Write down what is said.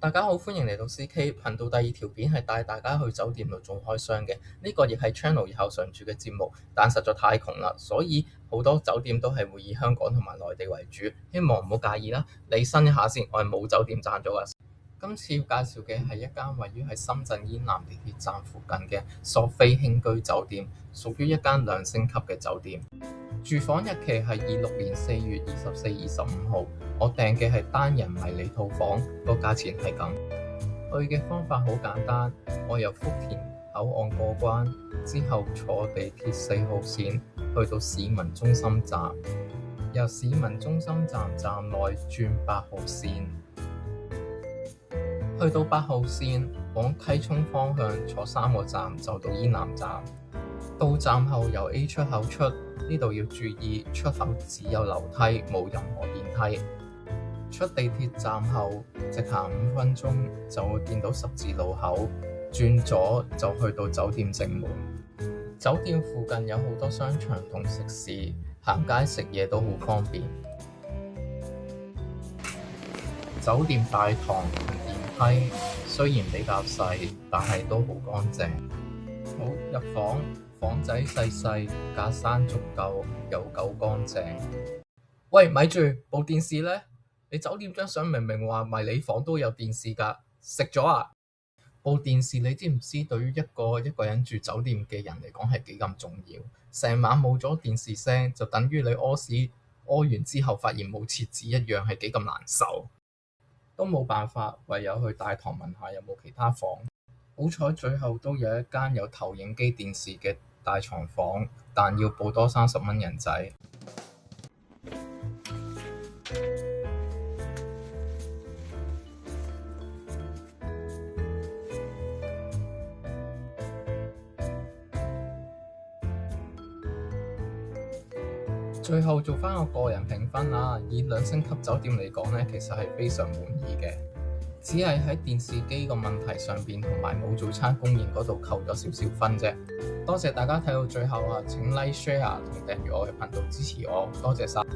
大家好，歡迎嚟到 CK 頻道。第二條片係帶大家去酒店度做開箱嘅，呢個亦係 channel 以後常駐嘅節目。但實在太窮啦，所以好多酒店都係會以香港同埋內地為主，希望唔好介意啦。理身一下先，我係冇酒店贊助㗎。今次要介紹嘅係一間位於喺深圳煙南地鐵站附近嘅索菲輕居酒店，屬於一間2星級嘅酒店。住房日期係26年4月24、25號，我訂嘅係單人迷你套房，個價錢係咁。去嘅方法好簡單，我由福田口岸過關之後坐地鐵4號線去到市民中心站，由市民中心站站內轉8號線，去到8號線往溪涌方向坐3個站就到煙南站。到站後由 A 出口出，呢度要注意，出口只有樓梯，冇任何電梯。出地鐵站後直行5分鐘就會見到十字路口，轉左就去到酒店正門。酒店附近有好多商場同食肆，行街食嘢都好方便。酒店大堂同電梯雖然比較細，但係都好乾淨。好，入房，房仔細細，架生足夠，又夠乾淨。喂，咪住，部電視呢？你酒店張相明明話迷你房都有電視㗎，食咗啊？部電視你知唔知對於一個人住酒店嘅人嚟講係幾咁重要？成晚冇咗電視聲，就等於你屙屎屙完之後發現冇廁紙一樣，係幾咁難受。都冇辦法，唯有去大堂問下有冇其他房。好彩最後都有一間有投影機電視嘅大床房，但要報多30蚊人仔。最後做返我個人評分啦，以2星級酒店嚟講呢，其實係非常滿意嘅，只係喺電視機個問題上邊同埋冇早餐供應嗰度扣咗少少分啫。多謝大家睇到最後啊！請 like、share 同訂閱我嘅頻道支持我，多謝晒。